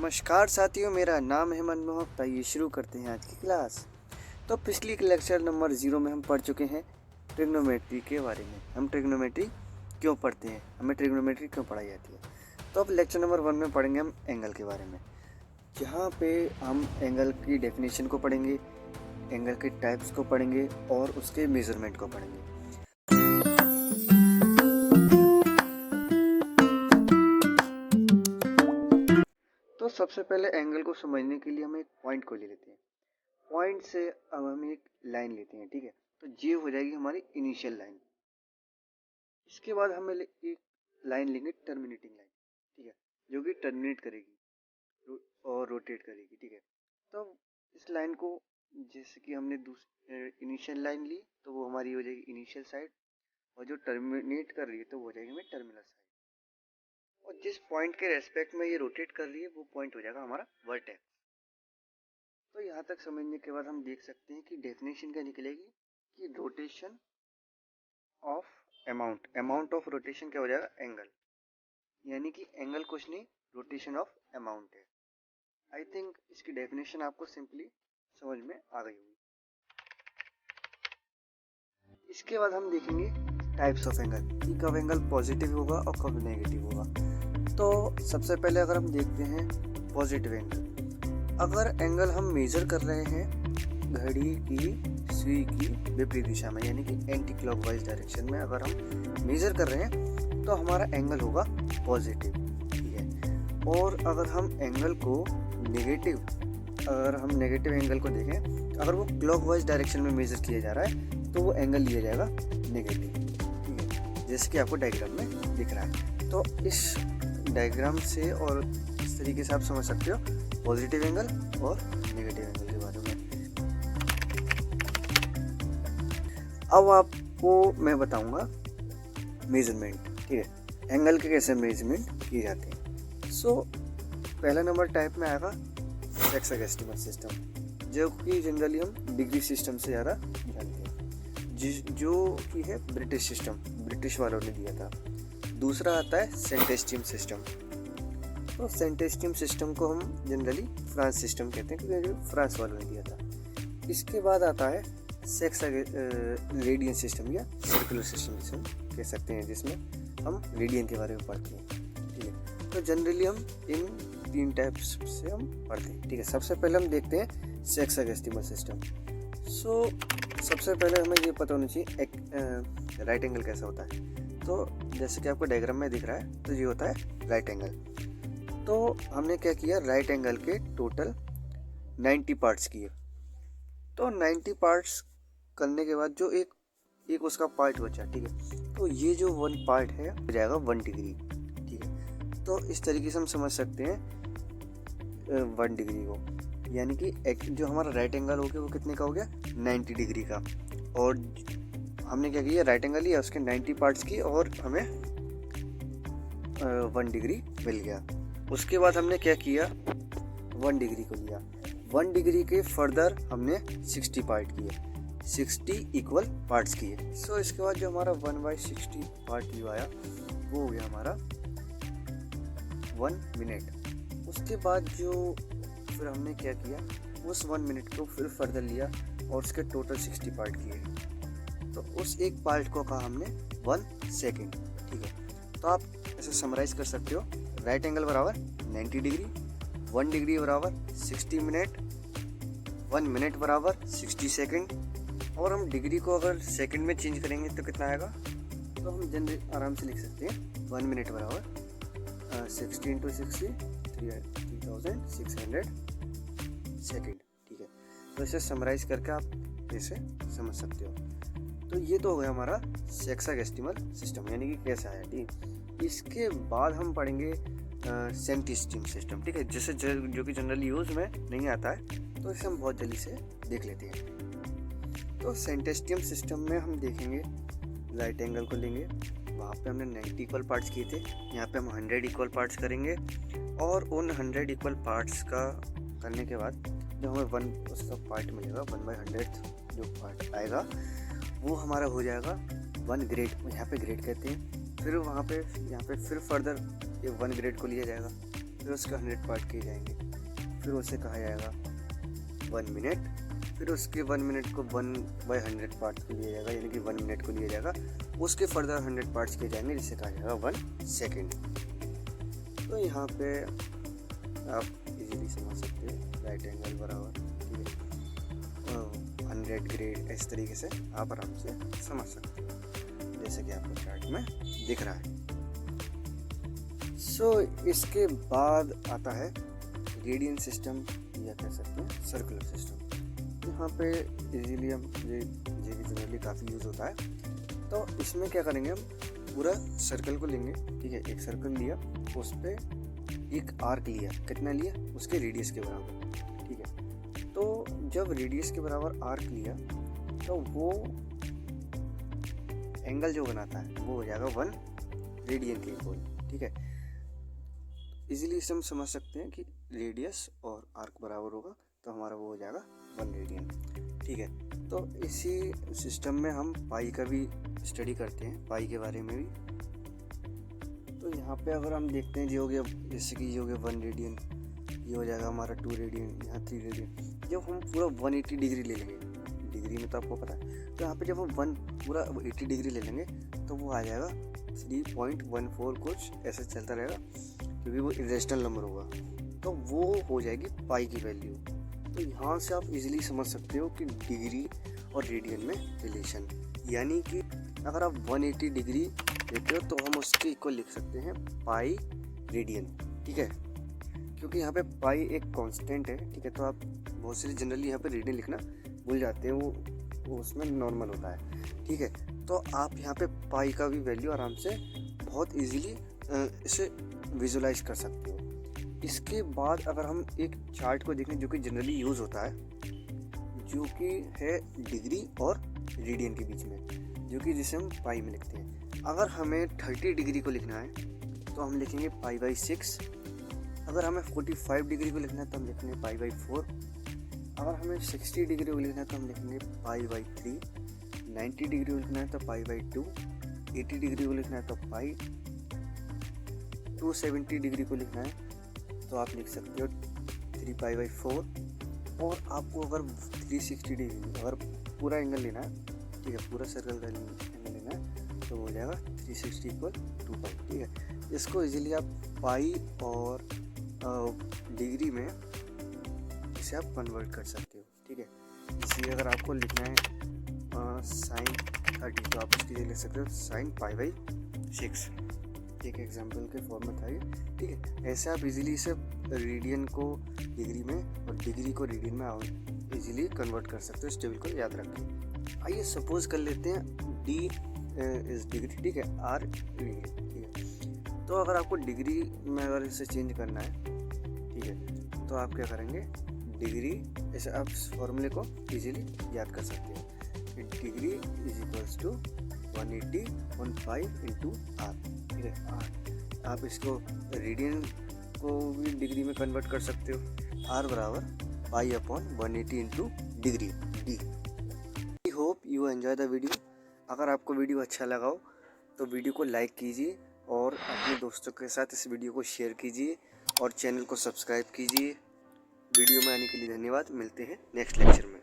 नमस्कार साथियों, मेरा नाम है मनमोहक। तो आइए शुरू करते हैं आज की क्लास। तो पिछली लेक्चर नंबर 0 में हम पढ़ चुके हैं ट्रिग्नोमेट्री के बारे में। हम ट्रिग्नोमेट्री क्यों पढ़ते हैं, हमें ट्रिग्नोमेट्री क्यों पढ़ाई जाती है। तो अब लेक्चर नंबर 1 में पढ़ेंगे हम एंगल के बारे में, जहाँ पे हम एंगल की डेफिनेशन को पढ़ेंगे, एंगल के टाइप्स को पढ़ेंगे और उसके मेजरमेंट को पढ़ेंगे। तो सबसे पहले एंगल को समझने के लिए हम एक पॉइंट को ले लेते हैं। पॉइंट से अब हम एक लाइन लेते हैं, ठीक है। तो ये हो जाएगी हमारी इनिशियल लाइन। इसके बाद हम एक लाइन लेंगे टर्मिनेटिंग लाइन, ठीक है, जो कि टर्मिनेट करेगी और रोटेट करेगी, ठीक है। तो इस लाइन को जैसे कि हमने इनिशियल लाइन ली तो वो हमारी हो जाएगी इनिशियल साइड, और जो टर्मिनेट कर रही है तो वो हो जाएगी हमारी टर्मिनल साइड। और जिस पॉइंट के रेस्पेक्ट में ये रोटेट कर रही है वो पॉइंट हो जाएगा हमारा वर्टेक्स। तो यहाँ तक समझने के बाद हम देख सकते हैं कि डेफिनेशन क्या निकलेगी कि rotation of amount of rotation क्या हो जाएगा, एंगल। यानी कि एंगल कुछ नहीं, रोटेशन ऑफ अमाउंट है। आई थिंक इसकी डेफिनेशन आपको सिंपली समझ में आ गई होगी। इसके बाद हम देखेंगे टाइप्स ऑफ एंगल, कि कब एंगल पॉजिटिव होगा और कब नेगेटिव होगा। तो सबसे पहले अगर हम देखते हैं पॉजिटिव एंगल, अगर एंगल हम मेजर कर रहे हैं घड़ी की सुई की विपरीत दिशा में, यानी कि एंटी क्लॉकवाइज डायरेक्शन में अगर हम मेजर कर रहे हैं तो हमारा एंगल होगा पॉजिटिव, ठीक है। और अगर हम एंगल को नेगेटिव एंगल को देखें, अगर वो क्लॉकवाइज डायरेक्शन में मेजर किया जा रहा है तो वो एंगल लिया जाएगा नेगेटिव, ठीक है, जैसे कि आपको डायग्राम में दिख रहा है। तो इस डायग्राम से और इस तरीके से आप समझ सकते हो पॉजिटिव एंगल और नेगेटिव एंगल के बारे में। अब आपको मैं बताऊंगा मेजरमेंट, ठीक है, एंगल के कैसे मेजरमेंट किए जाते हैं। सो पहला नंबर टाइप में आएगा हेक्साडेसिमल सिस्टम, जो कि जनरली हम डिग्री सिस्टम से ज़्यादा जानते हैं, जो कि है ब्रिटिश सिस्टम, ब्रिटिश वालों ने दिया था। दूसरा आता है सेंटेस्टियम सिस्टम। तो सेंटेस्टियम सिस्टम को हम जनरली फ्रांस सिस्टम कहते हैं, क्योंकि फ्रांस वालों ने दिया था। इसके बाद आता है रेडियन सिस्टम या सर्कुलर सिस्टम जिसे कह सकते हैं, जिसमें हम रेडियन के बारे में पढ़ते हैं, ठीक है। तो जनरली हम इन 3 टाइप्स से हम पढ़ते हैं, ठीक है। सबसे पहले हम देखते हैं हेक्साडेसिमल सिस्टम। सो सबसे पहले हमें ये पता होना चाहिए एक राइट एंगल कैसा होता है। तो जैसे कि आपको डायग्राम में दिख रहा है, तो ये होता है राइट एंगल। तो हमने क्या किया, राइट एंगल के टोटल 90 पार्ट्स किए। तो 90 पार्ट्स करने के बाद जो एक उसका पार्ट बचा, ठीक है, तो ये जो 1 पार्ट है हो जाएगा 1 डिग्री, ठीक है। तो इस तरीके से हम समझ सकते हैं 1 डिग्री को, यानी कि जो हमारा राइट एंगल हो गया वो कितने का हो गया, 90 डिग्री का। और हमने क्या किया, राइट एंगल लिया, उसके 90 पार्ट्स की और हमें 1 डिग्री मिल गया। उसके बाद हमने क्या किया, 1 डिग्री को लिया, 1 डिग्री के फर्दर हमने 60 पार्ट किए, 60 इक्वल पार्ट्स किए। सो इसके बाद जो हमारा 1/60 पार्ट यू आया वो हो गया हमारा 1 मिनट। उसके बाद जो फिर हमने क्या किया, उस 1 मिनट को फिर फर्दर लिया और उसके टोटल 60 पार्ट किए, तो उस एक पार्ट को कहा हमने 1 सेकेंड, ठीक है। तो आप ऐसे समराइज कर सकते हो, राइट एंगल बराबर 90 डिग्री, 1 डिग्री बराबर 60 मिनट, 1 मिनट बराबर 60 सेकेंड। और हम डिग्री को अगर सेकेंड में चेंज करेंगे तो कितना आएगा, तो हम जनरली आराम से लिख सकते हैं 1 मिनट बराबर 60 × 60 3600 सेकेंड, ठीक है। तो इसे समराइज करके आप इसे समझ सकते हो। तो ये तो हो गया हमारा हेक्साडेसिमल सिस्टम, यानी कि कैसा है, ठीक। इसके बाद हम पढ़ेंगे सेंटेस्टियम सिस्टम, ठीक है, जैसे जो कि जनरली यूज में नहीं आता है, तो इसे हम बहुत जल्दी से देख लेते हैं। तो सेंटेस्टियम सिस्टम में हम देखेंगे राइट एंगल को लेंगे, वहाँ पे हमने 90 इक्वल पार्ट्स किए थे, यहाँ पे हम 100 इक्वल पार्ट्स करेंगे। और उन 100 इक्वल पार्ट्स का करने के बाद जो हमें 1 उसका पार्ट मिलेगा, 1/100 जो पार्ट आएगा वो हमारा हो जाएगा 1 ग्रेड, यहाँ पे ग्रेड कहते हैं। फिर यहाँ पे फिर फर्दर ये 1 ग्रेड को लिया जाएगा, फिर उसके 100 पार्ट किए जाएंगे, फिर उसे कहा जाएगा 1 मिनट, फिर उसके 1 मिनट को 1/100 पार्ट को लिया जाएगा, यानी कि 1 मिनट को लिया जाएगा, उसके फर्दर 100 पार्ट्स किए जाएंगे जिसे कहा जाएगा 1 सेकेंड। तो यहाँ पे आप इजीली समझ सकते हैं राइट एंगल बराबर, ठीक है, 100 ग्रेड, इस तरीके से आप आराम से समझ सकते हैं जैसे कि आपको चार्ट में दिख रहा है। सो इसके बाद आता है रेडियन सिस्टम या कह सकते हैं सर्कुलर सिस्टम। यहाँ पे इजीली हम ये भी जनरली काफ़ी यूज़ होता है। तो इसमें क्या करेंगे, हम पूरा सर्कल को लेंगे, ठीक है, एक सर्कल लिया, उस पर एक आर्क लिया, कितना लिया, उसके रेडियस के बराबर, ठीक है। तो जब रेडियस के बराबर आर्क लिया तो वो एंगल जो बनाता है वो हो जाएगा 1 रेडियन के इक्वल, ठीक है। इजीली इसे हम समझ सकते हैं कि रेडियस और आर्क बराबर होगा तो हमारा वो हो जाएगा 1 रेडियन, ठीक है। तो इसी सिस्टम में हम पाई का भी स्टडी करते हैं, पाई के बारे में भी। तो यहाँ पे अगर हम देखते हैं, ये हो गया, जैसे कि ये हो गया 1 रेडियन, ये हो जाएगा हमारा 2 रेडियन, यहाँ 3 रेडियन। जब हम पूरा 180 डिग्री ले लेंगे, डिग्री में तो आपको पता है, तो यहाँ पे जब हम पूरा 80 डिग्री ले लेंगे तो वो आ जाएगा 3.14, कुछ ऐसे चलता रहेगा क्योंकि वो इरेशनल नंबर होगा, तो वो हो जाएगी पाई की वैल्यू। तो यहाँ से आप इजीली समझ सकते हो कि डिग्री और रेडियन में रिलेशन, यानी कि अगर आप 180 डिग्री लेते हो तो हम उसके इक्वल लिख सकते हैं पाई रेडियन, ठीक है, क्योंकि यहाँ पे पाई एक कांस्टेंट है, ठीक है। तो आप बहुत सारी जनरली यहाँ पे रेडियन लिखना भूल जाते हैं, वो उसमें नॉर्मल होता है, ठीक है। तो आप यहाँ पे पाई का भी वैल्यू आराम से बहुत इजीली इसे विजुलाइज कर सकते हो। इसके बाद अगर हम एक चार्ट को देखें जो कि जनरली यूज़ होता है, जो कि है डिग्री और रेडियन के बीच में, जो कि जिसे हम पाई में लिखते हैं। अगर हमें 30 डिग्री को लिखना है तो हम लिखेंगे पाई/6, अगर हमें 45 डिग्री को लिखना है तो हम लिखेंगे पाई/4, अगर हमें 60 डिग्री को लिखना है तो हम लिखेंगे पाई/3, 90 डिग्री को लिखना है तो पाई/2, 80 डिग्री को लिखना है तो पाई, 270 डिग्री को लिखना है तो आप लिख सकते हो 3 पाई/4, और आपको अगर 360 डिग्री अगर पूरा एंगल लेना है, ठीक है, पूरा सर्कल का एंगल लेना है तो हो जाएगा 360 = 2 पाई, ठीक है। इसको इजीली आप पाई और डिग्री में इसे आप कन्वर्ट कर सकते हो, ठीक है। इसलिए अगर आपको लिखना है sin 30 तो आप इसकी लिख सकते हो sin पाई/6, एक एग्जाम्पल के फॉर्म में था ये, ठीक है। ऐसे आप इजीली इसे रेडियन को डिग्री में और डिग्री को रेडियन में इजीली कन्वर्ट कर सकते हो। इस टेबल को याद रखें। आइए सपोज कर लेते हैं D इस डिग्री, ठीक है, R रेडियन, ठीक है। तो अगर आपको डिग्री में अगर इसे चेंज करना है, ठीक है, तो आप क्या करेंगे, डिग्री, ऐसे आप फॉर्मूले को इजीली याद कर सकते हो। डिग्री = 180/5 × R, ठीक है, R। आप इसको रेडियन को भी डिग्री में कन्वर्ट कर सकते हो, R = पाई/180 × degree, D। I hope you enjoy the video. अगर आपको वीडियो अच्छा लगा हो तो वीडियो को लाइक कीजिए और अपने दोस्तों के साथ इस वीडियो को शेयर कीजिए और चैनल को सब्सक्राइब कीजिए। वीडियो में आने के लिए धन्यवाद। मिलते हैं नेक्स्ट लेक्चर में।